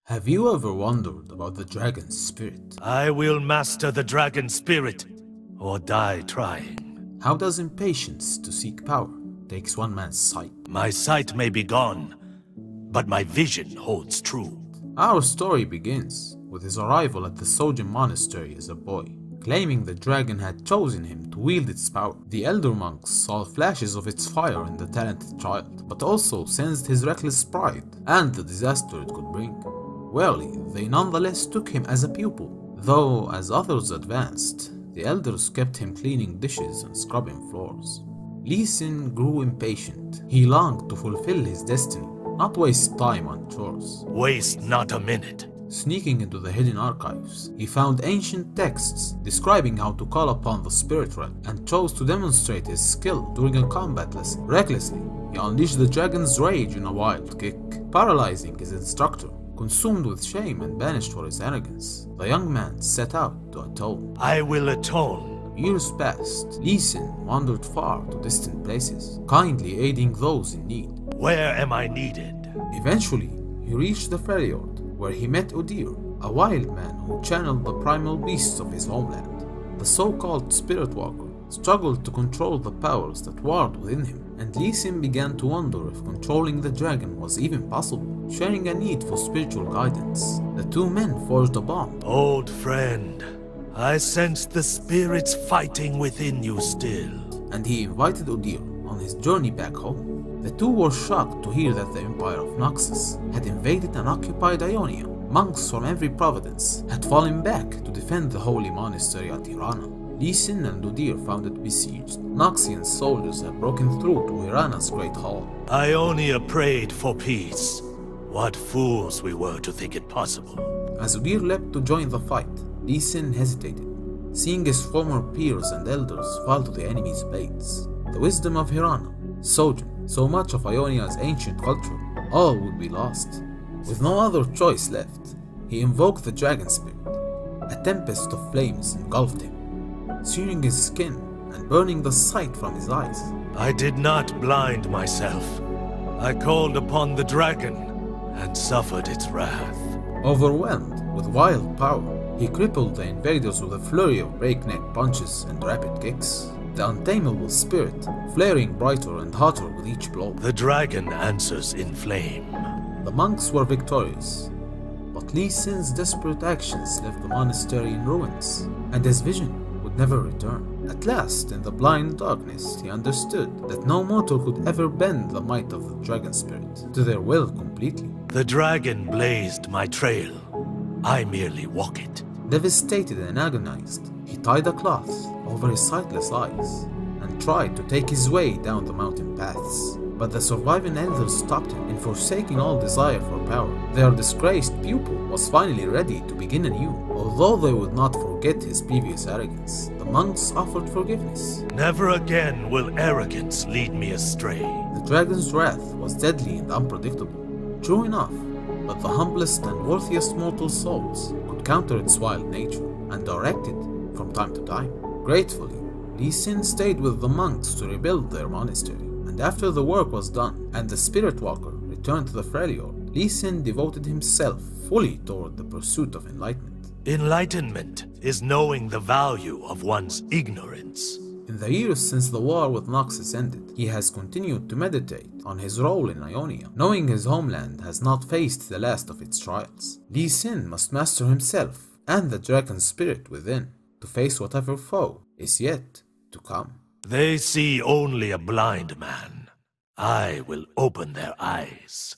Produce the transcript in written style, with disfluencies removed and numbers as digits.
Have you ever wondered about the dragon's spirit? I will master the dragon spirit, or die trying. How does impatience to seek power takes one man's sight? My sight may be gone, but my vision holds true. Our story begins with his arrival at the Sojin monastery as a boy, claiming the dragon had chosen him to wield its power. The elder monks saw flashes of its fire in the talented child, but also sensed his reckless pride and the disaster it could bring. Warily, they nonetheless took him as a pupil, though as others advanced, the elders kept him cleaning dishes and scrubbing floors. Lee Sin grew impatient. He longed to fulfill his destiny, not waste time on chores. Waste not a minute. Sneaking into the hidden archives, he found ancient texts describing how to call upon the spirit realm and chose to demonstrate his skill during a combat lesson. Recklessly, he unleashed the dragon's rage in a wild kick, paralyzing his instructor. Consumed with shame and banished for his arrogance, the young man set out to atone. I will atone. Years passed. Lee Sin wandered far to distant places, kindly aiding those in need. Where am I needed? Eventually, he reached the Freljord, where he met Udir, a wild man who channeled the primal beasts of his homeland. The so-called Spirit Walker struggled to control the powers that warred within him, and Lee Sin began to wonder if controlling the dragon was even possible. Sharing a need for spiritual guidance, the two men forged a bond. Old friend, I sense the spirits fighting within you still. And he invited Udir on his journey back home. The two were shocked to hear that the Empire of Noxus had invaded and occupied Ionia. Monks from every province had fallen back to defend the holy monastery at Hirana. Lee Sin and Udir found it besieged. Noxian soldiers had broken through to Hirana's great hall. Ionia prayed for peace. What fools we were to think it possible. As Udir leapt to join the fight, Lee Sin hesitated, seeing his former peers and elders fall to the enemy's blades. The wisdom of Hirana, Sojin, so much of Ionia's ancient culture, all would be lost. With no other choice left, he invoked the dragon spirit. A tempest of flames engulfed him, searing his skin and burning the sight from his eyes. I did not blind myself. I called upon the dragon and suffered its wrath. Overwhelmed with wild power, he crippled the invaders with a flurry of breakneck punches and rapid kicks, the untamable spirit flaring brighter and hotter with each blow. The dragon answers in flame. The monks were victorious, but Lee Sin's desperate actions left the monastery in ruins, and his vision would never return. At last, in the blind darkness, he understood that no mortal could ever bend the might of the dragon spirit to their will completely. The dragon blazed my trail. I merely walk it. Devastated and agonized, he tied a cloth over his sightless eyes and tried to take his way down the mountain paths. But the surviving elders stopped him in forsaking all desire for power. Their disgraced pupil was finally ready to begin anew. Although they would not forget his previous arrogance, the monks offered forgiveness. Never again will arrogance lead me astray. The dragon's wrath was deadly and unpredictable. True enough, but the humblest and worthiest mortal souls could counter its wild nature and direct it from time to time. Gratefully, Lee Sin stayed with the monks to rebuild their monastery. And after the work was done and the Spirit Walker returned to the Freljord, Lee Sin devoted himself fully toward the pursuit of enlightenment. Enlightenment is knowing the value of one's ignorance. In the years since the war with Noxus ended, he has continued to meditate on his role in Ionia, knowing his homeland has not faced the last of its trials. Lee Sin must master himself and the dragon spirit within to face whatever foe is yet to come. They see only a blind man. I will open their eyes.